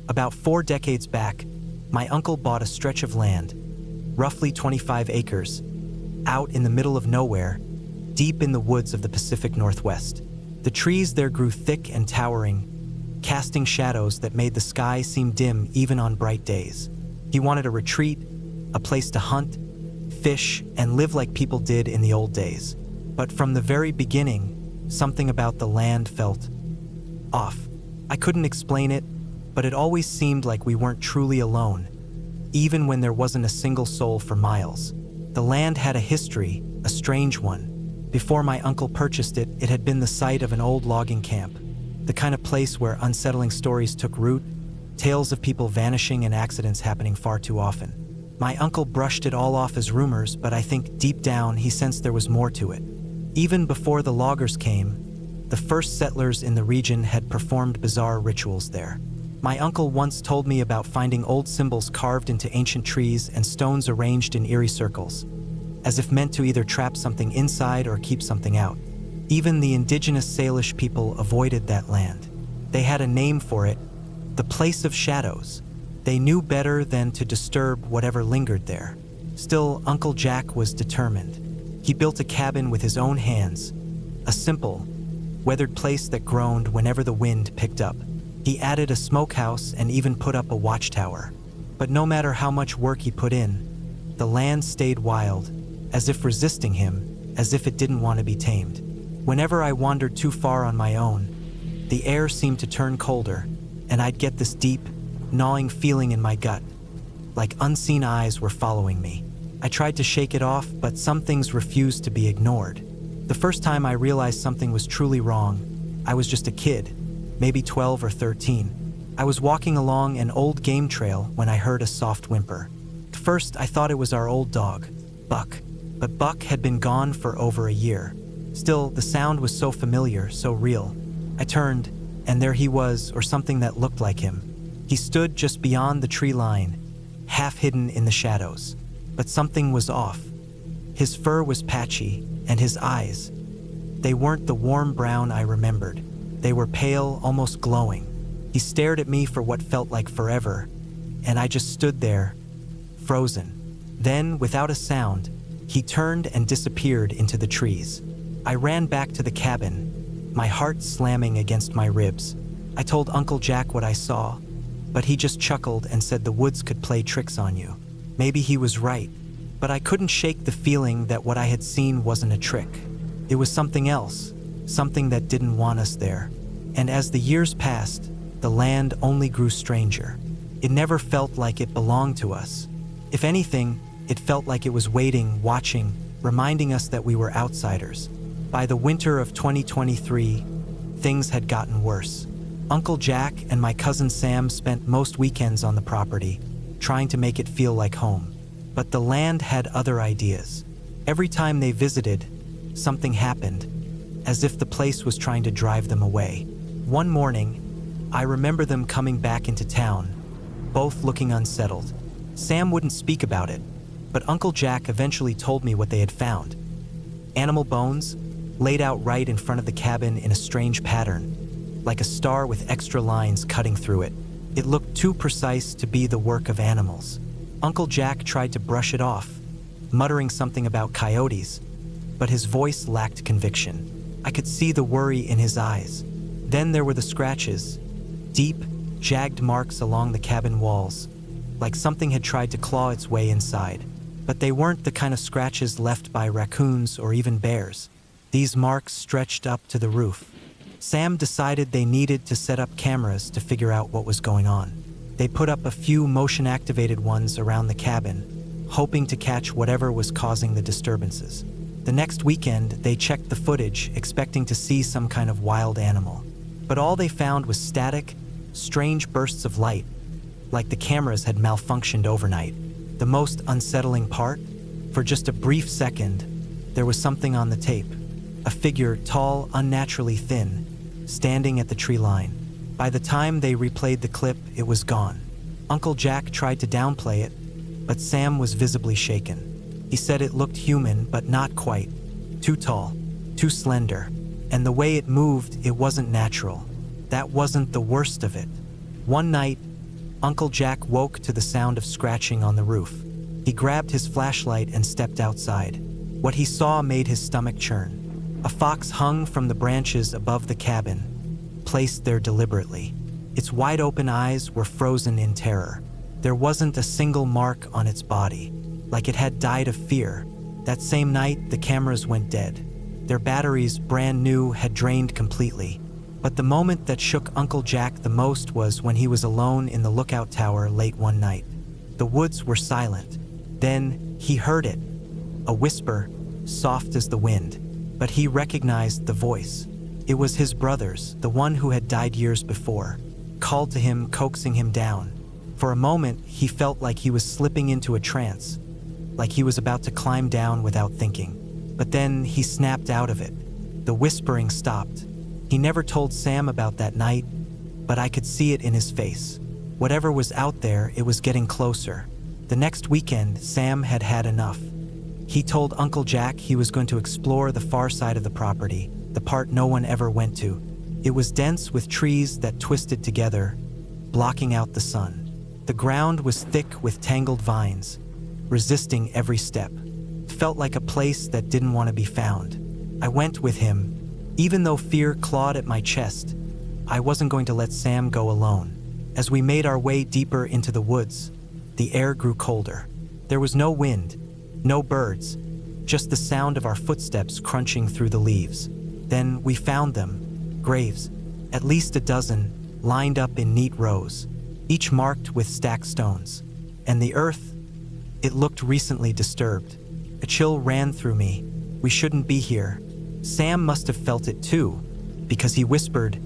About 4 decades back, my uncle bought a stretch of land, roughly 25 acres, out in the middle of nowhere, deep in the woods of the Pacific Northwest. The trees there grew thick and towering, casting shadows that made the sky seem dim even on bright days. He wanted a retreat, a place to hunt, fish, and live like people did in the old days. But from the very beginning, something about the land felt off. I couldn't explain it, but it always seemed like we weren't truly alone, even when there wasn't a single soul for miles. The land had a history, a strange one. Before my uncle purchased it, it had been the site of an old logging camp, the kind of place where unsettling stories took root, tales of people vanishing and accidents happening far too often. My uncle brushed it all off as rumors, but I think deep down he sensed there was more to it. Even before the loggers came, the first settlers in the region had performed bizarre rituals there. My uncle once told me about finding old symbols carved into ancient trees and stones arranged in eerie circles, as if meant to either trap something inside or keep something out. Even the indigenous Salish people avoided that land. They had a name for it, the Place of Shadows. They knew better than to disturb whatever lingered there. Still, Uncle Jack was determined. He built a cabin with his own hands, a simple, weathered place that groaned whenever the wind picked up. He added a smokehouse and even put up a watchtower. But no matter how much work he put in, the land stayed wild, as if resisting him, as if it didn't want to be tamed. Whenever I wandered too far on my own, the air seemed to turn colder, and I'd get this deep, gnawing feeling in my gut, like unseen eyes were following me. I tried to shake it off, but some things refused to be ignored. The first time I realized something was truly wrong, I was just a kid, maybe 12 or 13. I was walking along an old game trail when I heard a soft whimper. At first, I thought it was our old dog, Buck, but Buck had been gone for over a year. Still, the sound was so familiar, so real. I turned, and there he was, or something that looked like him. He stood just beyond the tree line, half hidden in the shadows. But something was off. His fur was patchy, and his eyes, they weren't the warm brown I remembered. They were pale, almost glowing. He stared at me for what felt like forever, and I just stood there, frozen. Then, without a sound, he turned and disappeared into the trees. I ran back to the cabin, my heart slamming against my ribs. I told Uncle Jack what I saw, but he just chuckled and said the woods could play tricks on you. Maybe he was right, but I couldn't shake the feeling that what I had seen wasn't a trick. It was something else, something that didn't want us there. And as the years passed, the land only grew stranger. It never felt like it belonged to us. If anything, it felt like it was waiting, watching, reminding us that we were outsiders. By the winter of 2023, things had gotten worse. Uncle Jack and my cousin Sam spent most weekends on the property, trying to make it feel like home. But the land had other ideas. Every time they visited, something happened, as if the place was trying to drive them away. One morning, I remember them coming back into town, both looking unsettled. Sam wouldn't speak about it, but Uncle Jack eventually told me what they had found. Animal bones, laid out right in front of the cabin in a strange pattern, like a star with extra lines cutting through it. It looked too precise to be the work of animals. Uncle Jack tried to brush it off, muttering something about coyotes, but his voice lacked conviction. I could see the worry in his eyes. Then there were the scratches, deep, jagged marks along the cabin walls, like something had tried to claw its way inside. But they weren't the kind of scratches left by raccoons or even bears. These marks stretched up to the roof. Sam decided they needed to set up cameras to figure out what was going on. They put up a few motion-activated ones around the cabin, hoping to catch whatever was causing the disturbances. The next weekend, they checked the footage, expecting to see some kind of wild animal. But all they found was static, strange bursts of light, like the cameras had malfunctioned overnight. The most unsettling part? For just a brief second, there was something on the tape. A figure, tall, unnaturally thin, standing at the tree line. By the time they replayed the clip, it was gone. Uncle Jack tried to downplay it, but Sam was visibly shaken. He said it looked human, but not quite. Too tall, too slender. And the way it moved, it wasn't natural. That wasn't the worst of it. One night, Uncle Jack woke to the sound of scratching on the roof. He grabbed his flashlight and stepped outside. What he saw made his stomach churn. A fox hung from the branches above the cabin, placed there deliberately. Its wide-open eyes were frozen in terror. There wasn't a single mark on its body, like it had died of fear. That same night, the cameras went dead. Their batteries, brand new, had drained completely. But the moment that shook Uncle Jack the most was when he was alone in the lookout tower late one night. The woods were silent. Then he heard it. A whisper, soft as the wind. But he recognized the voice. It was his brother's, the one who had died years before. Called to him, coaxing him down. For a moment, he felt like he was slipping into a trance, like he was about to climb down without thinking. But then he snapped out of it. The whispering stopped. He never told Sam about that night, but I could see it in his face. Whatever was out there, it was getting closer. The next weekend, Sam had had enough. He told Uncle Jack he was going to explore the far side of the property, the part no one ever went to. It was dense with trees that twisted together, blocking out the sun. The ground was thick with tangled vines, resisting every step. It felt like a place that didn't want to be found. I went with him. Even though fear clawed at my chest, I wasn't going to let Sam go alone. As we made our way deeper into the woods, the air grew colder. There was no wind, no birds, just the sound of our footsteps crunching through the leaves. Then we found them, graves, at least a dozen, lined up in neat rows, each marked with stacked stones. And the earth, it looked recently disturbed. A chill ran through me. We shouldn't be here. Sam must have felt it too, because he whispered,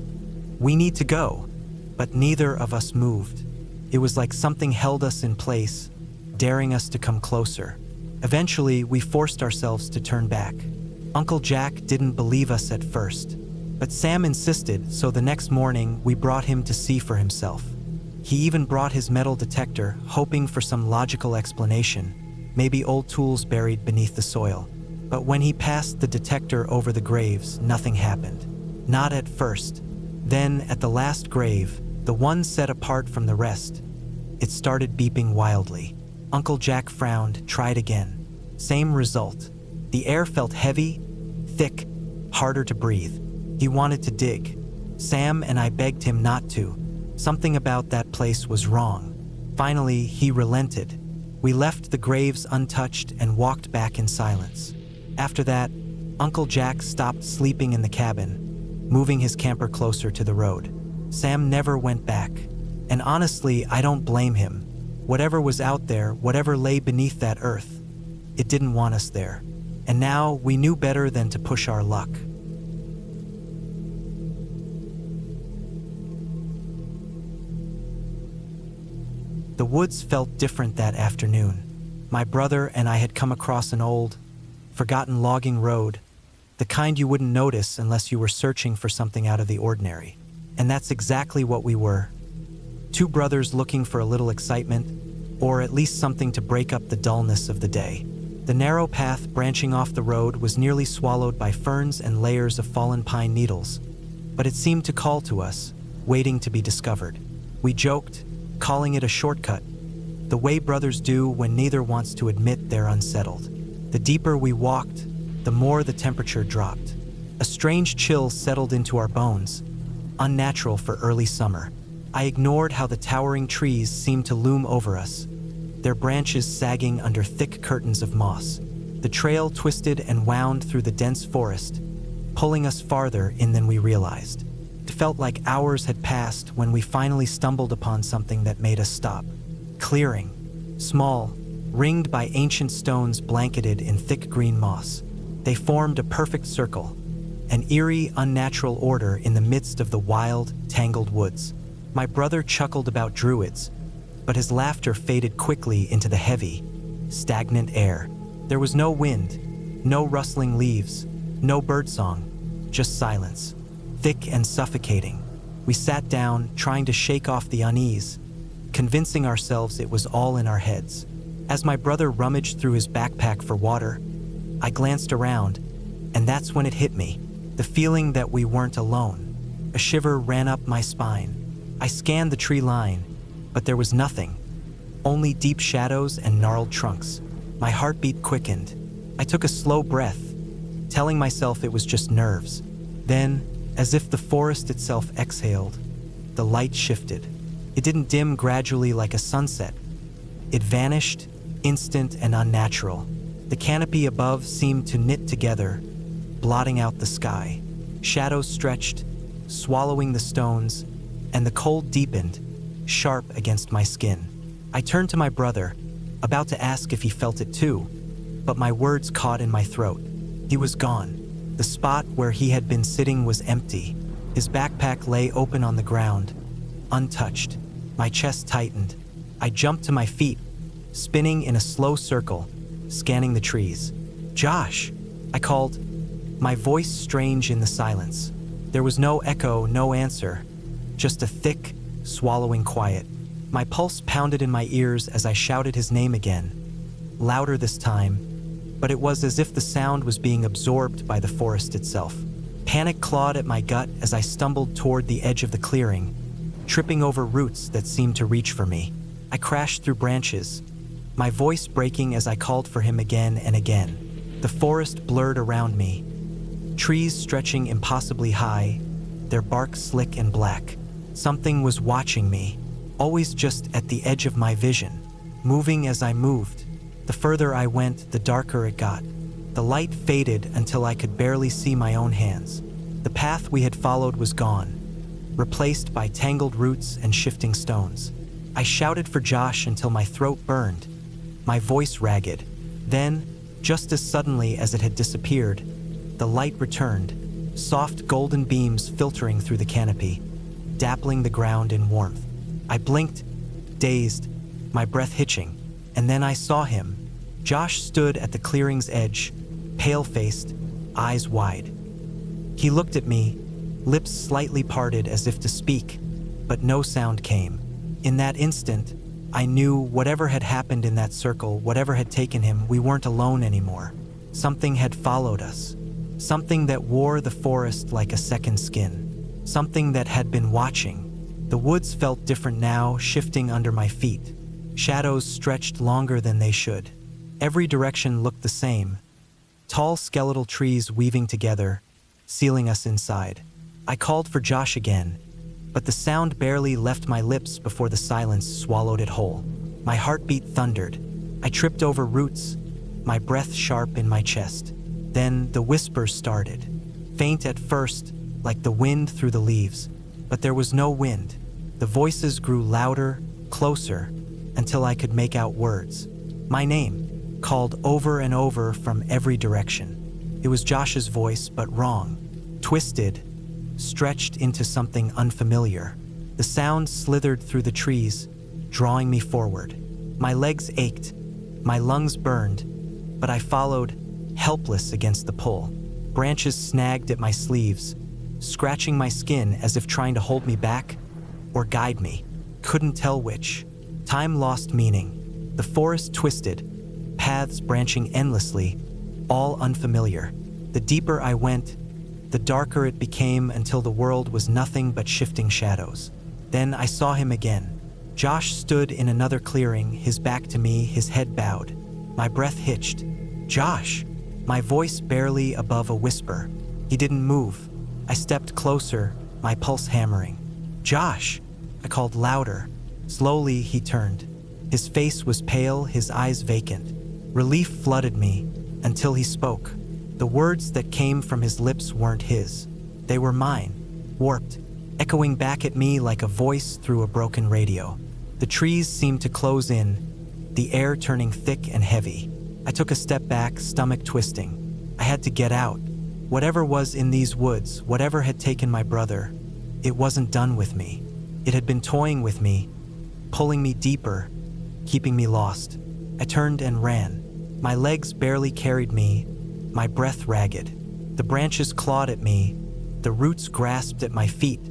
"We need to go." But neither of us moved. It was like something held us in place, daring us to come closer. Eventually, we forced ourselves to turn back. Uncle Jack didn't believe us at first, but Sam insisted, so the next morning we brought him to see for himself. He even brought his metal detector, hoping for some logical explanation, maybe old tools buried beneath the soil. But when he passed the detector over the graves, nothing happened. Not at first. Then, at the last grave, the one set apart from the rest, it started beeping wildly. Uncle Jack frowned, tried again. Same result. The air felt heavy, thick, harder to breathe. He wanted to dig. Sam and I begged him not to. Something about that place was wrong. Finally, he relented. We left the graves untouched and walked back in silence. After that, Uncle Jack stopped sleeping in the cabin, moving his camper closer to the road. Sam never went back. And honestly, I don't blame him. Whatever was out there, whatever lay beneath that earth, it didn't want us there. And now we knew better than to push our luck. The woods felt different that afternoon. My brother and I had come across an old, forgotten logging road, the kind you wouldn't notice unless you were searching for something out of the ordinary. And that's exactly what we were. Two brothers looking for a little excitement, or at least something to break up the dullness of the day. The narrow path branching off the road was nearly swallowed by ferns and layers of fallen pine needles, but it seemed to call to us, waiting to be discovered. We joked, calling it a shortcut, the way brothers do when neither wants to admit they're unsettled. The deeper we walked, the more the temperature dropped. A strange chill settled into our bones, unnatural for early summer. I ignored how the towering trees seemed to loom over us, their branches sagging under thick curtains of moss. The trail twisted and wound through the dense forest, pulling us farther in than we realized. It felt like hours had passed when we finally stumbled upon something that made us stop. Clearing, small, ringed by ancient stones blanketed in thick green moss. They formed a perfect circle, an eerie, unnatural order in the midst of the wild, tangled woods. My brother chuckled about druids, but his laughter faded quickly into the heavy, stagnant air. There was no wind, no rustling leaves, no birdsong, just silence, thick and suffocating. We sat down, trying to shake off the unease, convincing ourselves it was all in our heads. As my brother rummaged through his backpack for water, I glanced around, and that's when it hit me, the feeling that we weren't alone. A shiver ran up my spine. I scanned the tree line, but there was nothing. Only deep shadows and gnarled trunks. My heartbeat quickened. I took a slow breath, telling myself it was just nerves. Then, as if the forest itself exhaled, the light shifted. It didn't dim gradually like a sunset. It vanished, instant and unnatural. The canopy above seemed to knit together, blotting out the sky. Shadows stretched, swallowing the stones, and the cold deepened, sharp against my skin. I turned to my brother, about to ask if he felt it too, but my words caught in my throat. He was gone. The spot where he had been sitting was empty. His backpack lay open on the ground, untouched. My chest tightened. I jumped to my feet, spinning in a slow circle, scanning the trees. "Josh!" I called, my voice strange in the silence. There was no echo, no answer, just a thick, swallowing quiet. My pulse pounded in my ears as I shouted his name again, louder this time, but it was as if the sound was being absorbed by the forest itself. Panic clawed at my gut as I stumbled toward the edge of the clearing, tripping over roots that seemed to reach for me. I crashed through branches, my voice breaking as I called for him again and again. The forest blurred around me, trees stretching impossibly high, their bark slick and black. Something was watching me, always just at the edge of my vision, moving as I moved. The further I went, the darker it got. The light faded until I could barely see my own hands. The path we had followed was gone, replaced by tangled roots and shifting stones. I shouted for Josh until my throat burned, my voice ragged. Then, just as suddenly as it had disappeared, the light returned, soft golden beams filtering through the canopy, dappling the ground in warmth. I blinked, dazed, my breath hitching, and then I saw him. Josh stood at the clearing's edge, pale-faced, eyes wide. He looked at me, lips slightly parted as if to speak, but no sound came. In that instant, I knew whatever had happened in that circle, whatever had taken him, we weren't alone anymore. Something had followed us. Something that wore the forest like a second skin. Something that had been watching. The woods felt different now, shifting under my feet. Shadows stretched longer than they should. Every direction looked the same. Tall skeletal trees weaving together, sealing us inside. I called for Josh again, but the sound barely left my lips before the silence swallowed it whole. My heartbeat thundered. I tripped over roots, my breath sharp in my chest. Then the whispers started, faint at first, like the wind through the leaves. But there was no wind. The voices grew louder, closer, until I could make out words. My name, called over and over from every direction. It was Josh's voice, but wrong, twisted, stretched into something unfamiliar. The sound slithered through the trees, drawing me forward. My legs ached, my lungs burned, but I followed, helpless against the pull. Branches snagged at my sleeves, scratching my skin as if trying to hold me back or guide me. Couldn't tell which. Time lost meaning. The forest twisted, paths branching endlessly, all unfamiliar. The deeper I went, the darker it became until the world was nothing but shifting shadows. Then I saw him again. Josh stood in another clearing, his back to me, his head bowed. My breath hitched. "Josh!" My voice barely above a whisper. He didn't move. I stepped closer, my pulse hammering. "Josh!" I called louder. Slowly, he turned. His face was pale, his eyes vacant. Relief flooded me until he spoke. The words that came from his lips weren't his. They were mine, warped, echoing back at me like a voice through a broken radio. The trees seemed to close in, the air turning thick and heavy. I took a step back, stomach twisting. I had to get out. Whatever was in these woods, whatever had taken my brother, it wasn't done with me. It had been toying with me, pulling me deeper, keeping me lost. I turned and ran. My legs barely carried me, my breath ragged. The branches clawed at me, the roots grasped at my feet,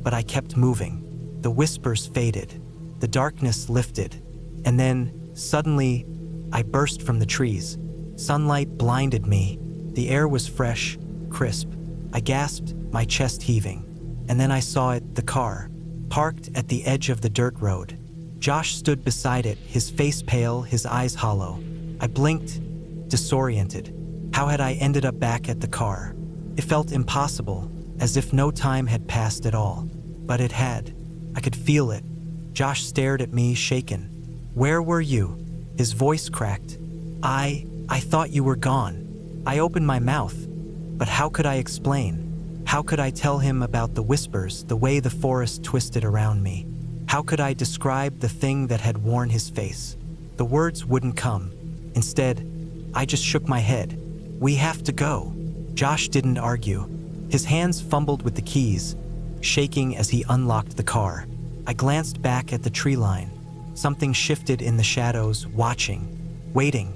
but I kept moving. The whispers faded, the darkness lifted, and then, suddenly, I burst from the trees. Sunlight blinded me. The air was fresh, crisp. I gasped, my chest heaving. And then I saw it, the car, parked at the edge of the dirt road. Josh stood beside it, his face pale, his eyes hollow. I blinked, disoriented. How had I ended up back at the car? It felt impossible, as if no time had passed at all. But it had. I could feel it. Josh stared at me, shaken. "Where were you?" His voice cracked. I thought you were gone." I opened my mouth, but how could I explain? How could I tell him about the whispers, the way the forest twisted around me? How could I describe the thing that had worn his face? The words wouldn't come. Instead, I just shook my head. "We have to go." Josh didn't argue. His hands fumbled with the keys, shaking as he unlocked the car. I glanced back at the tree line. Something shifted in the shadows, watching, waiting.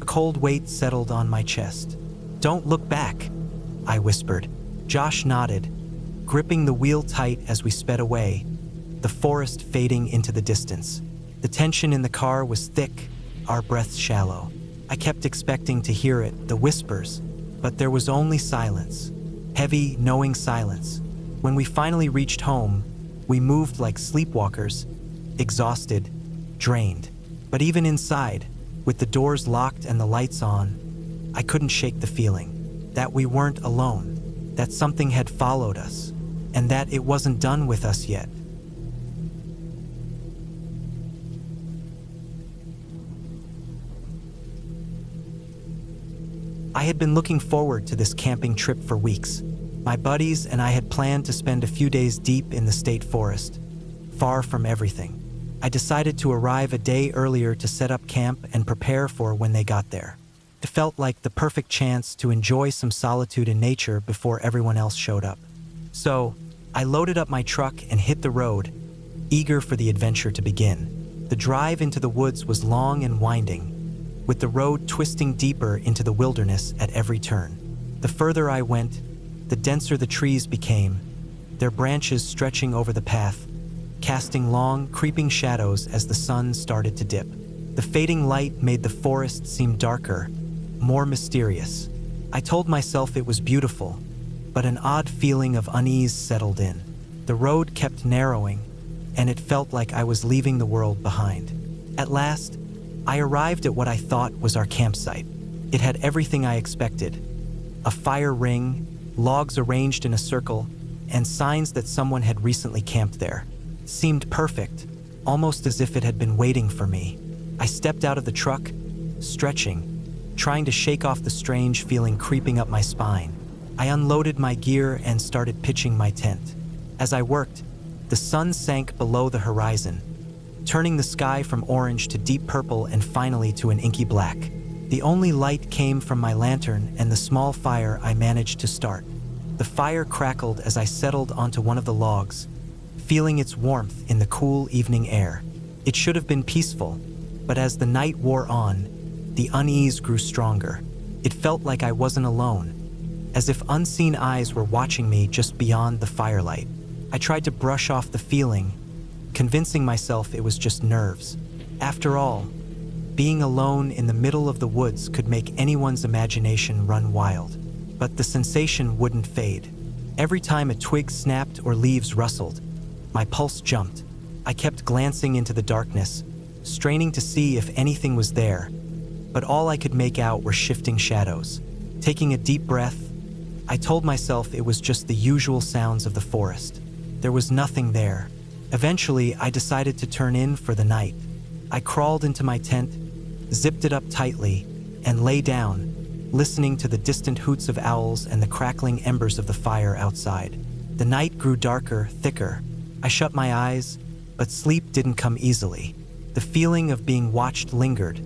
A cold weight settled on my chest. "Don't look back," I whispered. Josh nodded, gripping the wheel tight as we sped away, the forest fading into the distance. The tension in the car was thick, our breaths shallow. I kept expecting to hear it, the whispers, but there was only silence. Heavy, knowing silence. When we finally reached home, we moved like sleepwalkers, exhausted, drained. But even inside, with the doors locked and the lights on, I couldn't shake the feeling that we weren't alone, that something had followed us, and that it wasn't done with us yet. I had been looking forward to this camping trip for weeks. My buddies and I had planned to spend a few days deep in the state forest, far from everything. I decided to arrive a day earlier to set up camp and prepare for when they got there. It felt like the perfect chance to enjoy some solitude in nature before everyone else showed up. So, I loaded up my truck and hit the road, eager for the adventure to begin. The drive into the woods was long and winding, with the road twisting deeper into the wilderness at every turn. The further I went, the denser the trees became, their branches stretching over the path, casting long, creeping shadows as the sun started to dip. The fading light made the forest seem darker, more mysterious. I told myself it was beautiful, but an odd feeling of unease settled in. The road kept narrowing, and it felt like I was leaving the world behind. At last, I arrived at what I thought was our campsite. It had everything I expected: a fire ring, logs arranged in a circle, and signs that someone had recently camped there. It seemed perfect, almost as if it had been waiting for me. I stepped out of the truck, stretching, trying to shake off the strange feeling creeping up my spine. I unloaded my gear and started pitching my tent. As I worked, the sun sank below the horizon, turning the sky from orange to deep purple and finally to an inky black. The only light came from my lantern and the small fire I managed to start. The fire crackled as I settled onto one of the logs, feeling its warmth in the cool evening air. It should have been peaceful, but as the night wore on, the unease grew stronger. It felt like I wasn't alone, as if unseen eyes were watching me just beyond the firelight. I tried to brush off the feeling, convincing myself it was just nerves. After all, being alone in the middle of the woods could make anyone's imagination run wild. But the sensation wouldn't fade. Every time a twig snapped or leaves rustled, my pulse jumped. I kept glancing into the darkness, straining to see if anything was there, but all I could make out were shifting shadows. Taking a deep breath, I told myself it was just the usual sounds of the forest. There was nothing there. Eventually, I decided to turn in for the night. I crawled into my tent, zipped it up tightly, and lay down, listening to the distant hoots of owls and the crackling embers of the fire outside. The night grew darker, thicker. I shut my eyes, but sleep didn't come easily. The feeling of being watched lingered,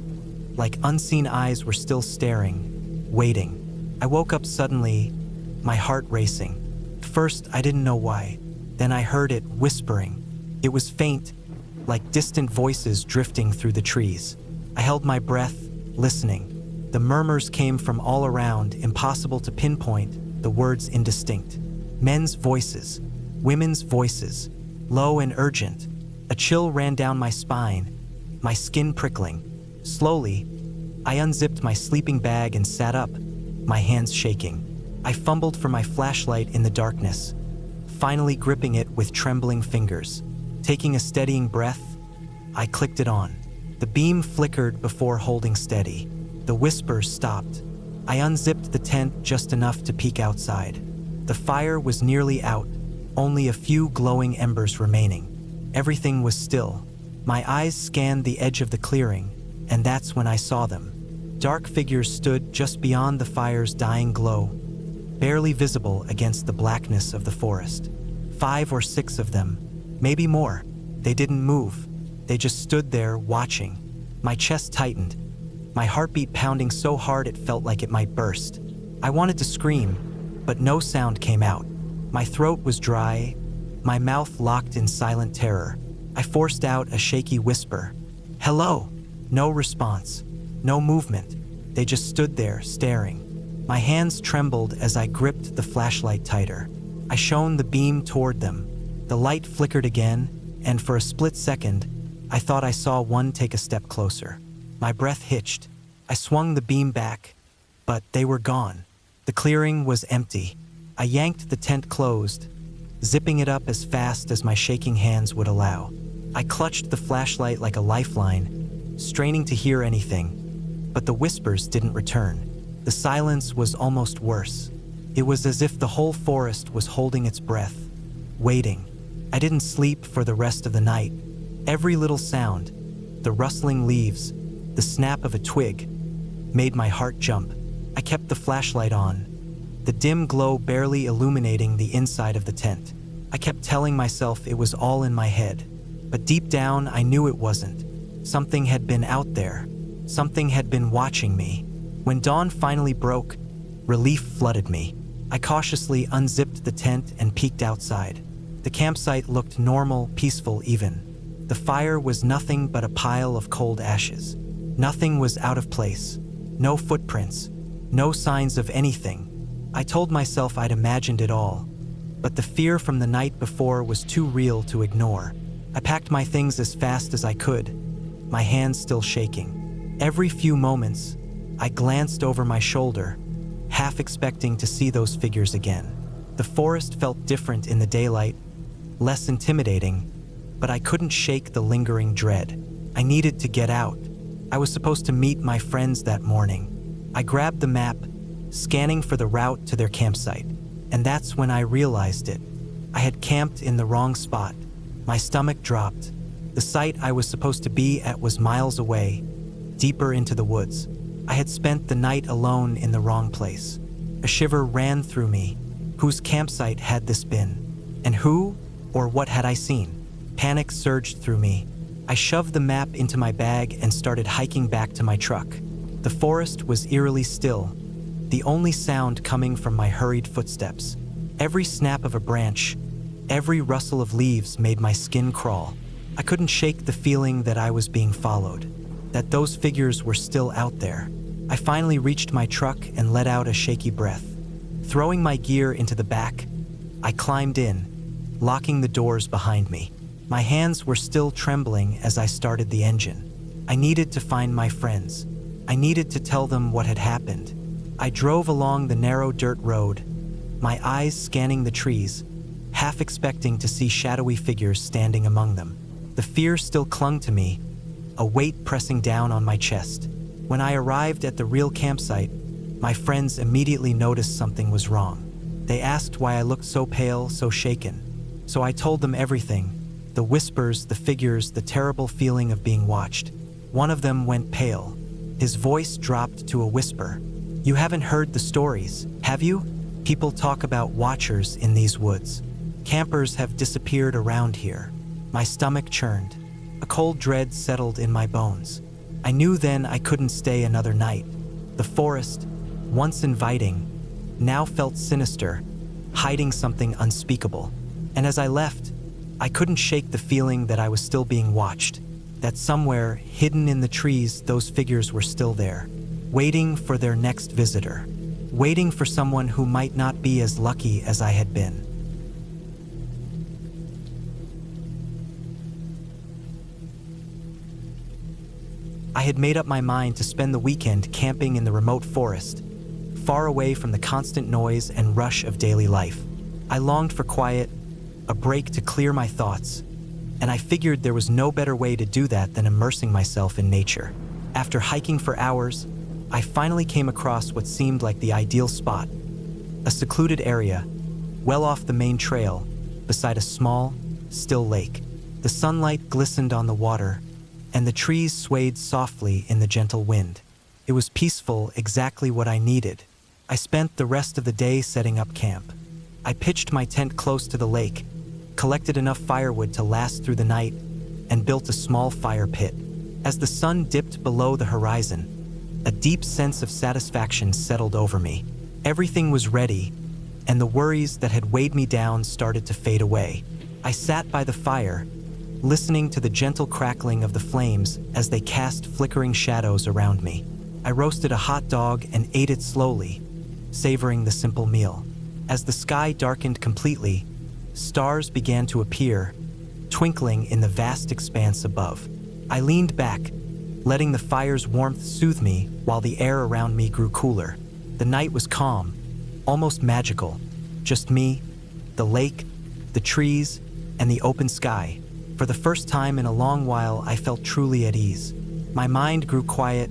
like unseen eyes were still staring, waiting. I woke up suddenly, my heart racing. First, I didn't know why. Then I heard it whispering. It was faint, like distant voices drifting through the trees. I held my breath, listening. The murmurs came from all around, impossible to pinpoint, the words indistinct. Men's voices, women's voices, low and urgent. A chill ran down my spine, my skin prickling. Slowly, I unzipped my sleeping bag and sat up, my hands shaking. I fumbled for my flashlight in the darkness, finally gripping it with trembling fingers. Taking a steadying breath, I clicked it on. The beam flickered before holding steady. The whispers stopped. I unzipped the tent just enough to peek outside. The fire was nearly out, only a few glowing embers remaining. Everything was still. My eyes scanned the edge of the clearing, and that's when I saw them. Dark figures stood just beyond the fire's dying glow, barely visible against the blackness of the forest. 5 or 6 of them, maybe more. They didn't move. They just stood there watching. My chest tightened, my heartbeat pounding so hard it felt like it might burst. I wanted to scream, but no sound came out. My throat was dry, my mouth locked in silent terror. I forced out a shaky whisper. "Hello?" No response, no movement. They just stood there, staring. My hands trembled as I gripped the flashlight tighter. I shone the beam toward them. The light flickered again, and for a split second, I thought I saw one take a step closer. My breath hitched. I swung the beam back, but they were gone. The clearing was empty. I yanked the tent closed, zipping it up as fast as my shaking hands would allow. I clutched the flashlight like a lifeline, straining to hear anything, but the whispers didn't return. The silence was almost worse. It was as if the whole forest was holding its breath, waiting. I didn't sleep for the rest of the night. Every little sound, the rustling leaves, the snap of a twig, made my heart jump. I kept the flashlight on, the dim glow barely illuminating the inside of the tent. I kept telling myself it was all in my head, but deep down I knew it wasn't. Something had been out there. Something had been watching me. When dawn finally broke, relief flooded me. I cautiously unzipped the tent and peeked outside. The campsite looked normal, peaceful even. The fire was nothing but a pile of cold ashes. Nothing was out of place. No footprints. No signs of anything. I told myself I'd imagined it all, but the fear from the night before was too real to ignore. I packed my things as fast as I could, my hands still shaking. Every few moments, I glanced over my shoulder, half expecting to see those figures again. The forest felt different in the daylight, less intimidating, but I couldn't shake the lingering dread. I needed to get out. I was supposed to meet my friends that morning. I grabbed the map, scanning for the route to their campsite, and that's when I realized it. I had camped in the wrong spot. My stomach dropped. The site I was supposed to be at was miles away, deeper into the woods. I had spent the night alone in the wrong place. A shiver ran through me. Whose campsite had this been? And who or what had I seen? Panic surged through me. I shoved the map into my bag and started hiking back to my truck. The forest was eerily still, the only sound coming from my hurried footsteps. Every snap of a branch, every rustle of leaves made my skin crawl. I couldn't shake the feeling that I was being followed, that those figures were still out there. I finally reached my truck and let out a shaky breath. Throwing my gear into the back, I climbed in, locking the doors behind me. My hands were still trembling as I started the engine. I needed to find my friends. I needed to tell them what had happened. I drove along the narrow dirt road, my eyes scanning the trees, half expecting to see shadowy figures standing among them. The fear still clung to me, a weight pressing down on my chest. When I arrived at the real campsite, my friends immediately noticed something was wrong. They asked why I looked so pale, so shaken. So I told them everything, the whispers, the figures, the terrible feeling of being watched. One of them went pale. His voice dropped to a whisper. "You haven't heard the stories, have you? People talk about watchers in these woods. Campers have disappeared around here." My stomach churned. A cold dread settled in my bones. I knew then I couldn't stay another night. The forest, once inviting, now felt sinister, hiding something unspeakable. And as I left, I couldn't shake the feeling that I was still being watched, that somewhere, hidden in the trees, those figures were still there, waiting for their next visitor, waiting for someone who might not be as lucky as I had been. I had made up my mind to spend the weekend camping in the remote forest, far away from the constant noise and rush of daily life. I longed for quiet, a break to clear my thoughts, and I figured there was no better way to do that than immersing myself in nature. After hiking for hours, I finally came across what seemed like the ideal spot, a secluded area, well off the main trail, beside a small, still lake. The sunlight glistened on the water, and the trees swayed softly in the gentle wind. It was peaceful, exactly what I needed. I spent the rest of the day setting up camp. I pitched my tent close to the lake, collected enough firewood to last through the night, and built a small fire pit. As the sun dipped below the horizon, a deep sense of satisfaction settled over me. Everything was ready, and the worries that had weighed me down started to fade away. I sat by the fire, listening to the gentle crackling of the flames as they cast flickering shadows around me. I roasted a hot dog and ate it slowly, savoring the simple meal. As the sky darkened completely, stars began to appear, twinkling in the vast expanse above. I leaned back, letting the fire's warmth soothe me while the air around me grew cooler. The night was calm, almost magical. Just me, the lake, the trees, and the open sky. For the first time in a long while, I felt truly at ease. My mind grew quiet,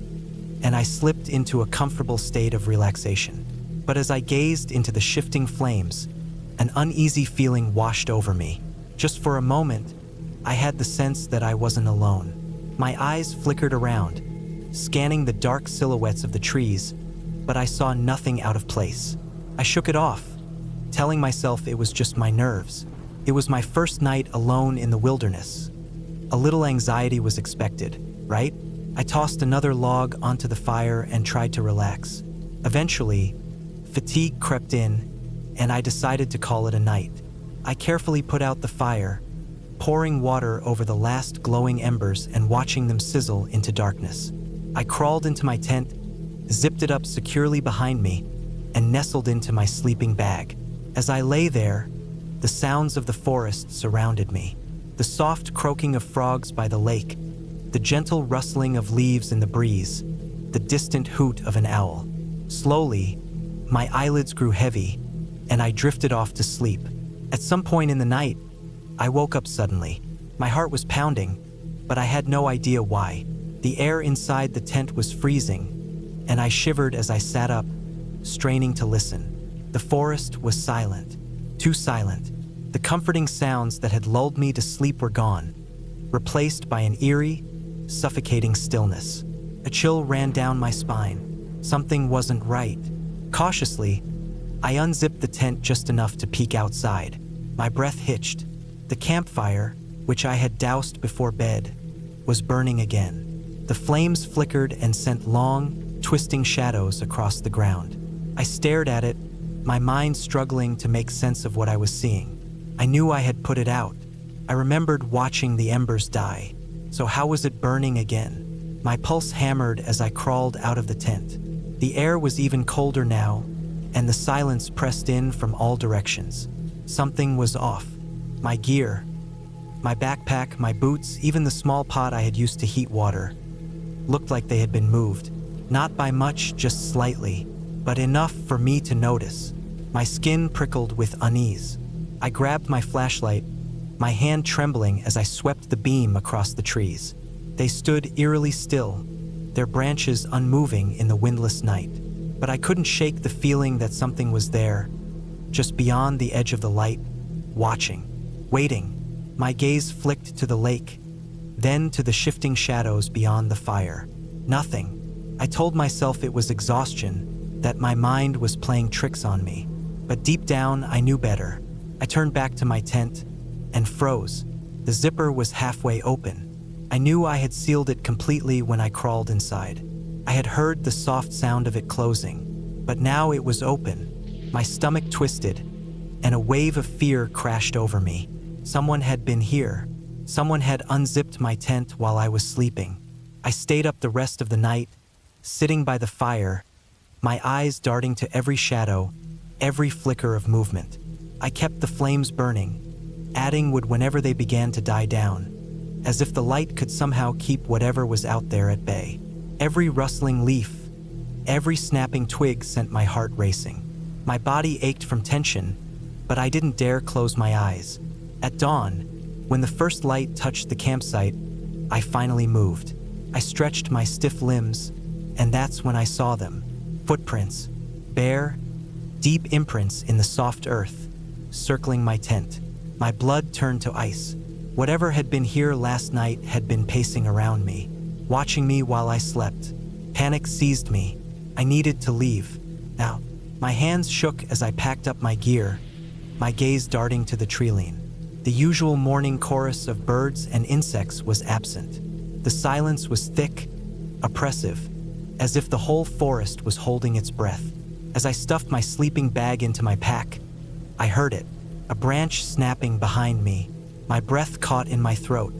and I slipped into a comfortable state of relaxation. But as I gazed into the shifting flames, an uneasy feeling washed over me. Just for a moment, I had the sense that I wasn't alone. My eyes flickered around, scanning the dark silhouettes of the trees, but I saw nothing out of place. I shook it off, telling myself it was just my nerves. It was my first night alone in the wilderness. A little anxiety was expected, right? I tossed another log onto the fire and tried to relax. Eventually, fatigue crept in, and I decided to call it a night. I carefully put out the fire, pouring water over the last glowing embers and watching them sizzle into darkness. I crawled into my tent, zipped it up securely behind me, and nestled into my sleeping bag. As I lay there, the sounds of the forest surrounded me. The soft croaking of frogs by the lake, the gentle rustling of leaves in the breeze, the distant hoot of an owl. Slowly, my eyelids grew heavy, and I drifted off to sleep. At some point in the night, I woke up suddenly. My heart was pounding, but I had no idea why. The air inside the tent was freezing, and I shivered as I sat up, straining to listen. The forest was silent, too silent. The comforting sounds that had lulled me to sleep were gone, replaced by an eerie, suffocating stillness. A chill ran down my spine. Something wasn't right. Cautiously, I unzipped the tent just enough to peek outside. My breath hitched. The campfire, which I had doused before bed, was burning again. The flames flickered and sent long, twisting shadows across the ground. I stared at it, my mind struggling to make sense of what I was seeing. I knew I had put it out. I remembered watching the embers die. So how was it burning again? My pulse hammered as I crawled out of the tent. The air was even colder now, and the silence pressed in from all directions. Something was off. My gear, my backpack, my boots, even the small pot I had used to heat water, looked like they had been moved. Not by much, just slightly, but enough for me to notice. My skin prickled with unease. I grabbed my flashlight, my hand trembling as I swept the beam across the trees. They stood eerily still, their branches unmoving in the windless night. But I couldn't shake the feeling that something was there, just beyond the edge of the light, watching, waiting. My gaze flicked to the lake, then to the shifting shadows beyond the fire. Nothing. I told myself it was exhaustion, that my mind was playing tricks on me. But deep down, I knew better. I turned back to my tent and froze. The zipper was halfway open. I knew I had sealed it completely when I crawled inside. I had heard the soft sound of it closing, but now it was open. My stomach twisted, and a wave of fear crashed over me. Someone had been here. Someone had unzipped my tent while I was sleeping. I stayed up the rest of the night, sitting by the fire, my eyes darting to every shadow, every flicker of movement. I kept the flames burning, adding wood whenever they began to die down, as if the light could somehow keep whatever was out there at bay. Every rustling leaf, every snapping twig sent my heart racing. My body ached from tension, but I didn't dare close my eyes. At dawn, When the first light touched the campsite, I finally moved. I stretched my stiff limbs, and that's when I saw them. Footprints, bare, deep imprints in the soft earth, circling my tent. My blood turned to ice. Whatever had been here last night had been pacing around me, watching me while I slept. Panic seized me. I needed to leave. Now, my hands shook as I packed up my gear, my gaze darting to the treeline. The usual morning chorus of birds and insects was absent. The silence was thick, oppressive, as if the whole forest was holding its breath. As I stuffed my sleeping bag into my pack, I heard it, a branch snapping behind me. My breath caught in my throat.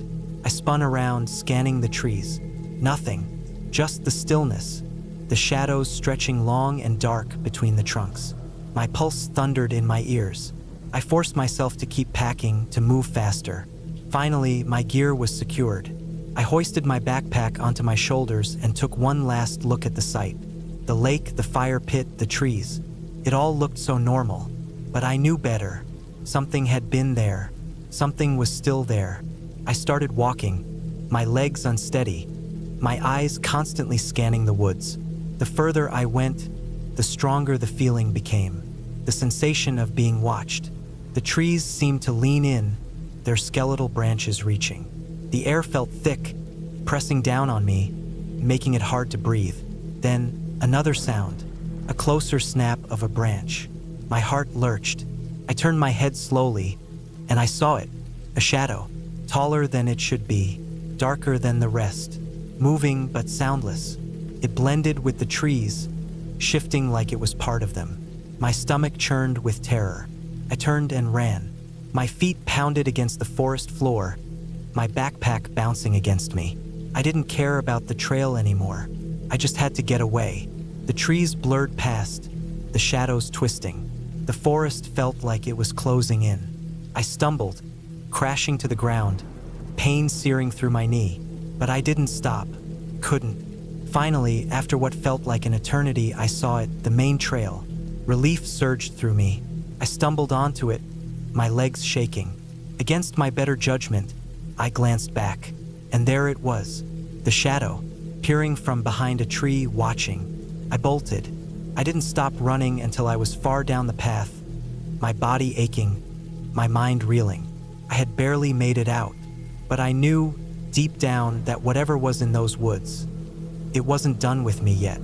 I spun around, scanning the trees. Nothing, just the stillness, the shadows stretching long and dark between the trunks. My pulse thundered in my ears. I forced myself to keep packing, to move faster. Finally, my gear was secured. I hoisted my backpack onto my shoulders and took one last look at the site. The lake, the fire pit, the trees. It all looked so normal, but I knew better. Something had been there. Something was still there. I started walking, my legs unsteady, my eyes constantly scanning the woods. The further I went, the stronger the feeling became. The sensation of being watched. The trees seemed to lean in, their skeletal branches reaching. The air felt thick, pressing down on me, making it hard to breathe. Then, another sound, a closer snap of a branch. My heart lurched. I turned my head slowly, and I saw it, a shadow, taller than it should be, darker than the rest, moving but soundless. It blended with the trees, shifting like it was part of them. My stomach churned with terror. I turned and ran. My feet pounded against the forest floor, my backpack bouncing against me. I didn't care about the trail anymore. I just had to get away. The trees blurred past, the shadows twisting. The forest felt like it was closing in. I stumbled, crashing to the ground, pain searing through my knee. But I didn't stop. Couldn't. Finally, after what felt like an eternity, I saw it, the main trail. Relief surged through me. I stumbled onto it, my legs shaking. Against my better judgment, I glanced back, and there it was, the shadow, peering from behind a tree, watching. I bolted. I didn't stop running until I was far down the path, my body aching, my mind reeling. I had barely made it out, but I knew, deep down, that whatever was in those woods, it wasn't done with me yet.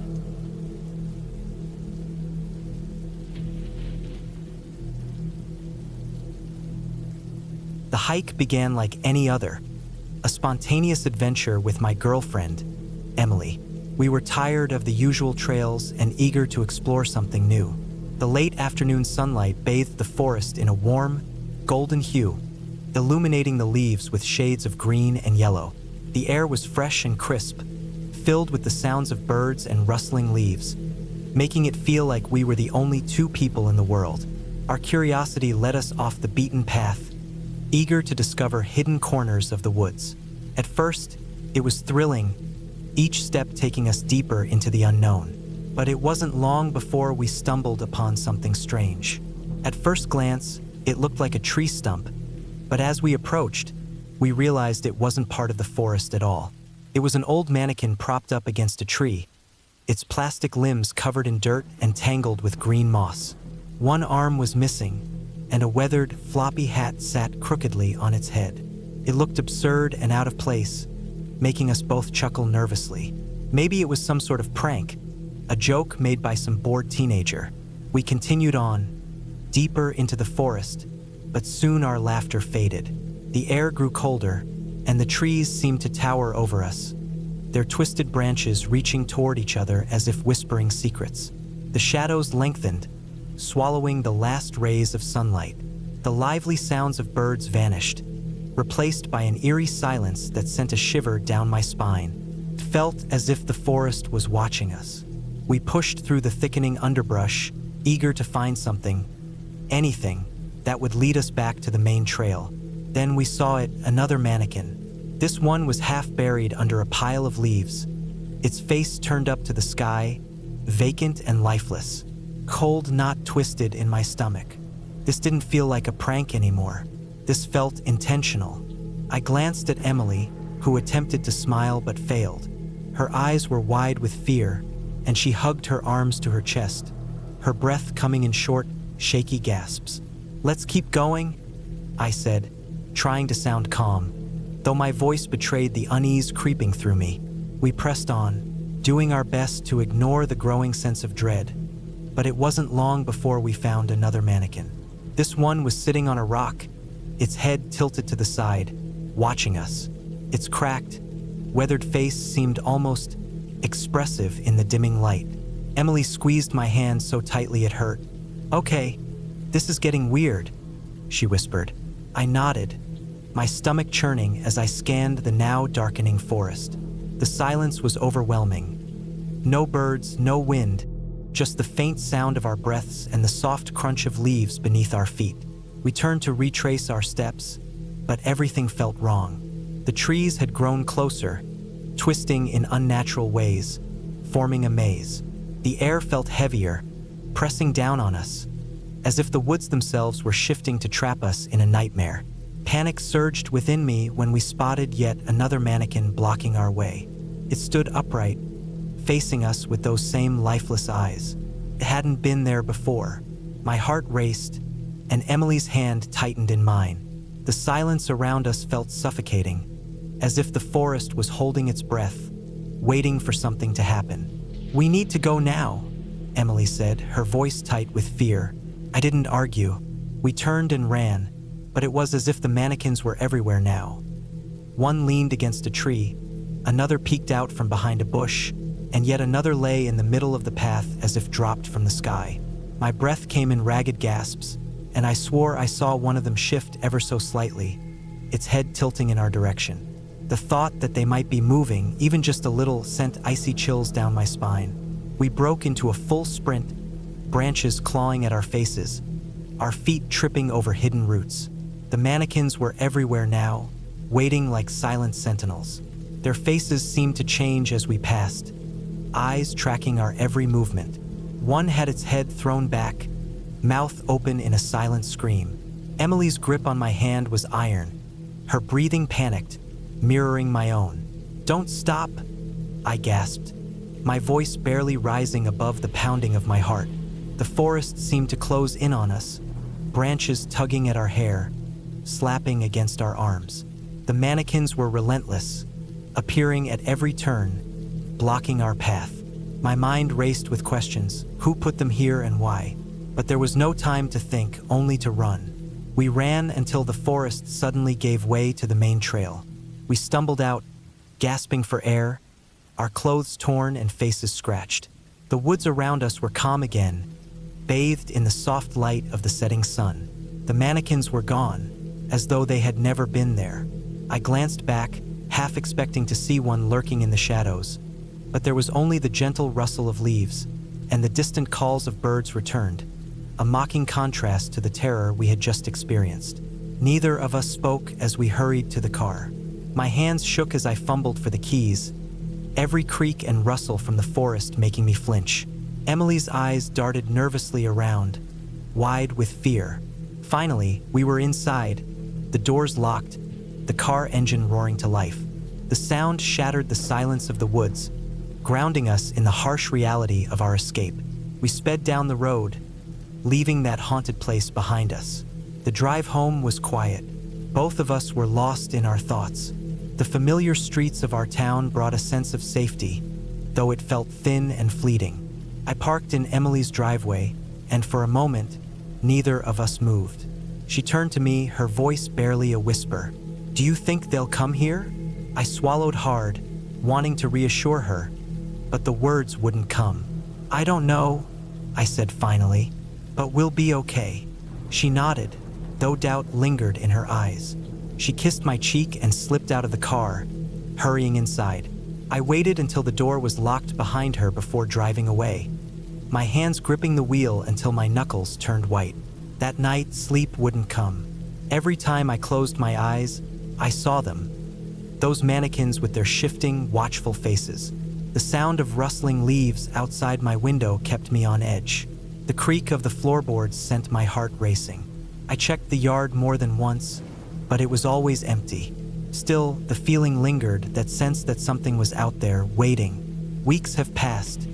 The hike began like any other, a spontaneous adventure with my girlfriend, Emily. We were tired of the usual trails and eager to explore something new. The late afternoon sunlight bathed the forest in a warm, golden hue, illuminating the leaves with shades of green and yellow. The air was fresh and crisp, filled with the sounds of birds and rustling leaves, making it feel like we were the only two people in the world. Our curiosity led us off the beaten path, eager to discover hidden corners of the woods. At first, it was thrilling, each step taking us deeper into the unknown. But it wasn't long before we stumbled upon something strange. At first glance, it looked like a tree stump, but as we approached, we realized it wasn't part of the forest at all. It was an old mannequin propped up against a tree, its plastic limbs covered in dirt and tangled with green moss. One arm was missing, and a weathered, floppy hat sat crookedly on its head. It looked absurd and out of place, making us both chuckle nervously. Maybe it was some sort of prank, a joke made by some bored teenager. We continued on, deeper into the forest, but soon our laughter faded. The air grew colder, and the trees seemed to tower over us, their twisted branches reaching toward each other as if whispering secrets. The shadows lengthened, swallowing the last rays of sunlight. The lively sounds of birds vanished, replaced by an eerie silence that sent a shiver down my spine. It felt as if the forest was watching us. We pushed through the thickening underbrush, eager to find something, anything, that would lead us back to the main trail. Then we saw it, another mannequin. This one was half buried under a pile of leaves, its face turned up to the sky, vacant and lifeless. Cold knot twisted in my stomach. This didn't feel like a prank anymore. This felt intentional. I glanced at Emily, who attempted to smile but failed. Her eyes were wide with fear, and she hugged her arms to her chest, her breath coming in short, shaky gasps. "Let's keep going," I said, trying to sound calm, though my voice betrayed the unease creeping through me. We pressed on, doing our best to ignore the growing sense of dread. But it wasn't long before we found another mannequin. This one was sitting on a rock, its head tilted to the side, watching us. Its cracked, weathered face seemed almost expressive in the dimming light. Emily squeezed my hand so tightly it hurt. "Okay, this is getting weird," she whispered. I nodded, my stomach churning as I scanned the now darkening forest. The silence was overwhelming. No birds, no wind, just the faint sound of our breaths and the soft crunch of leaves beneath our feet. We turned to retrace our steps, but everything felt wrong. The trees had grown closer, twisting in unnatural ways, forming a maze. The air felt heavier, pressing down on us, as if the woods themselves were shifting to trap us in a nightmare. Panic surged within me when we spotted yet another mannequin blocking our way. It stood upright, facing us with those same lifeless eyes. It hadn't been there before. My heart raced, and Emily's hand tightened in mine. The silence around us felt suffocating, as if the forest was holding its breath, waiting for something to happen. "We need to go now," Emily said, her voice tight with fear. I didn't argue. We turned and ran, but it was as if the mannequins were everywhere now. One leaned against a tree, another peeked out from behind a bush, and yet another lay in the middle of the path as if dropped from the sky. My breath came in ragged gasps, and I swore I saw one of them shift ever so slightly, its head tilting in our direction. The thought that they might be moving, even just a little, sent icy chills down my spine. We broke into a full sprint, branches clawing at our faces, our feet tripping over hidden roots. The mannequins were everywhere now, waiting like silent sentinels. Their faces seemed to change as we passed, eyes tracking our every movement. One had its head thrown back, mouth open in a silent scream. Emily's grip on my hand was iron, her breathing panicked, mirroring my own. "Don't stop," I gasped, my voice barely rising above the pounding of my heart. The forest seemed to close in on us, branches tugging at our hair, slapping against our arms. The mannequins were relentless, appearing at every turn, blocking our path. My mind raced with questions: who put them here and why? But there was no time to think, only to run. We ran until the forest suddenly gave way to the main trail. We stumbled out, gasping for air, our clothes torn and faces scratched. The woods around us were calm again, bathed in the soft light of the setting sun. The mannequins were gone, as though they had never been there. I glanced back, half expecting to see one lurking in the shadows, but there was only the gentle rustle of leaves, and the distant calls of birds returned, a mocking contrast to the terror we had just experienced. Neither of us spoke as we hurried to the car. My hands shook as I fumbled for the keys, every creak and rustle from the forest making me flinch. Emily's eyes darted nervously around, wide with fear. Finally, we were inside, the doors locked, the car engine roaring to life. The sound shattered the silence of the woods, grounding us in the harsh reality of our escape. We sped down the road, leaving that haunted place behind us. The drive home was quiet. Both of us were lost in our thoughts. The familiar streets of our town brought a sense of safety, though it felt thin and fleeting. I parked in Emily's driveway, and for a moment, neither of us moved. She turned to me, her voice barely a whisper. "Do you think they'll come here?" I swallowed hard, wanting to reassure her, but the words wouldn't come. "I don't know," I said finally, "but we'll be okay." She nodded, though doubt lingered in her eyes. She kissed my cheek and slipped out of the car, hurrying inside. I waited until the door was locked behind her before driving away, my hands gripping the wheel until my knuckles turned white. That night, sleep wouldn't come. Every time I closed my eyes, I saw them. Those mannequins with their shifting, watchful faces. The sound of rustling leaves outside my window kept me on edge. The creak of the floorboards sent my heart racing. I checked the yard more than once, but it was always empty. Still, the feeling lingered, that sense that something was out there, waiting. Weeks have passed,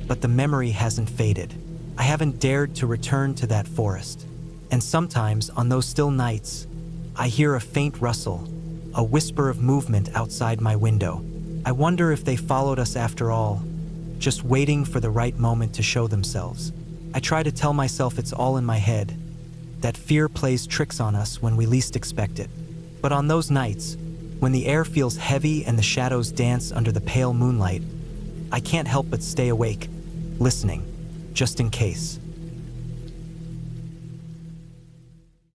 but the memory hasn't faded. I haven't dared to return to that forest. And sometimes, on those still nights, I hear a faint rustle, a whisper of movement outside my window. I wonder if they followed us after all, just waiting for the right moment to show themselves. I try to tell myself it's all in my head, that fear plays tricks on us when we least expect it. But on those nights, when the air feels heavy and the shadows dance under the pale moonlight, I can't help but stay awake, listening, just in case.